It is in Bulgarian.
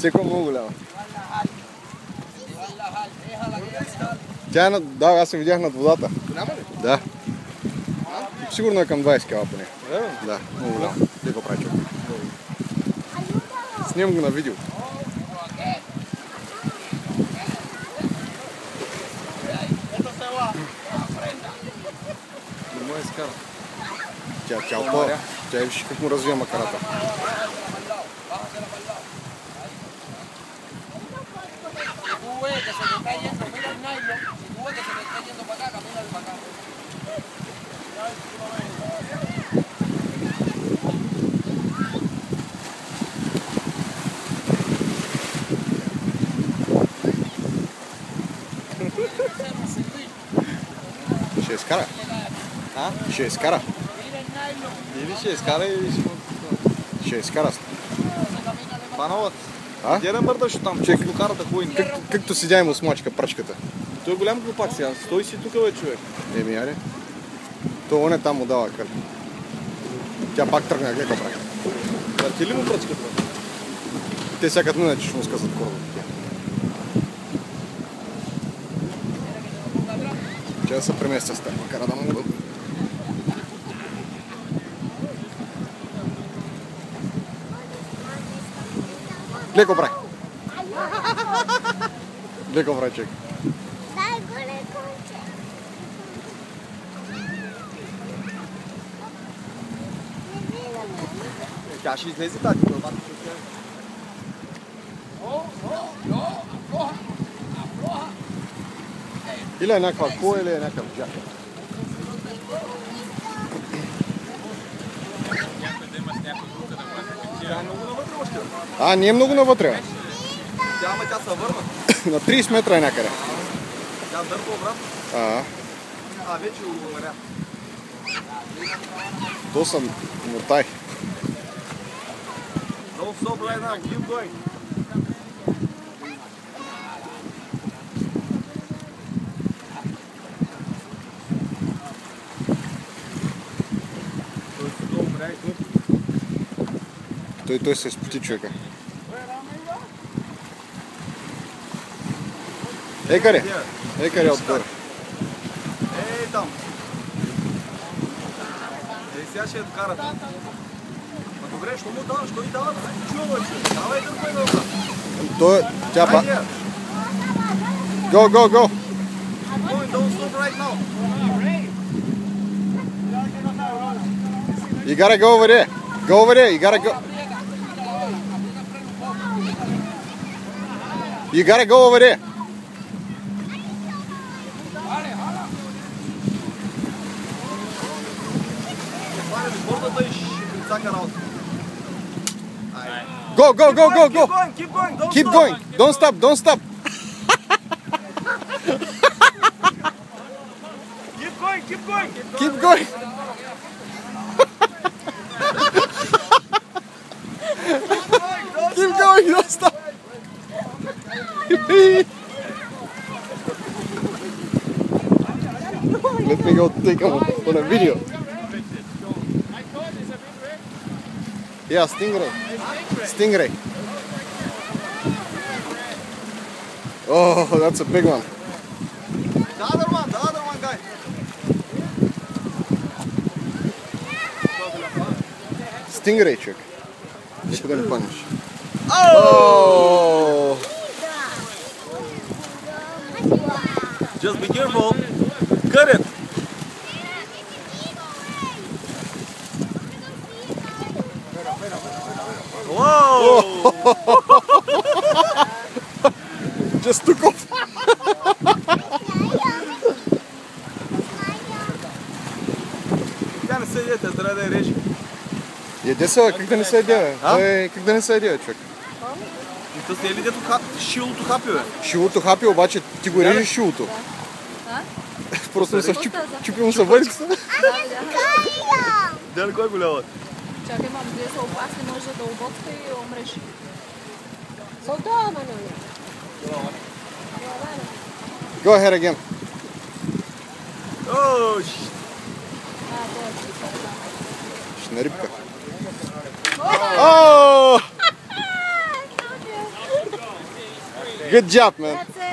Секо много голяма. Тя е над... Да, аз се видях над водата. Голяма ли? Да. Сигурно е към 20 кг поне. Да, много голяма. Ти го прави човек. Снимам го на видео. Не може да изкара. Тя опа. Тя виж как му развива макарата. Ще изкара? А? Ще изкара? Или ще изкара, или Ще изкара. Пановат. А? Где да мърдаш там? Чек. Че го кара да хуй. Както седя и му смачка пръчката. Той е голям глупак сега. Стой си тук, бе, човек. Еми, аре. То он е там му дава къл. Тя пак тръгна, гледа какво прави. Върти ли му пръчката? Те всякът мине, че ще му скъсат корда. Че да се преместя с теб, макар да мога. Леко прави. Леко прави, чек. Дай го леконче. Не виждам. Тя ще излезе тази гълбата. Или е някаква кола, или е някакъв джак. Тя е много навътре още. А, не е много навътре. Тя се върна. На 30 метра е някъде. Тя дърпа обратно. Вече умря. То съм мотай. Don't stop right now, keep going. Той се изпоти човека. Екаре отгоре. Ей там. Ей сега ще я докарат. Ма добре, що му даваш? Що ни дава да се чува, човек? Давай дърпай на обратно. Тя ба... Айде. Go, go, go! Don't stop right now. You gotta go over there. Go over there. You gotta go. You gotta go over there. Go, go, go, go, go. Keep going. Don't Keep stop. going. Don't stop, don't stop. Keep going. Keep going. Keep going, don't stop. Let me go take him on a video. Yeah, stingray. Stingray. Oh, that's a big one. The other one, guy. Stingray, check. Ще да не пънеш. Oh! Just be careful. Cut it. Whoa! Just took off. Тя не се едете, трябва да я режи. Яде се, как да не се яде? Как да не се яде, човек? И то не е ли дето шилото хапи, бе? Шилото хапи, обаче ти го режеш шилото. Просто се чупи му се върската. Дали кой е голяма? Чакай, мам, вие са опасни, може да оботка и умреш. Go ahead again. Ооо, Шнарипка. Oh! Good job, man. That's it.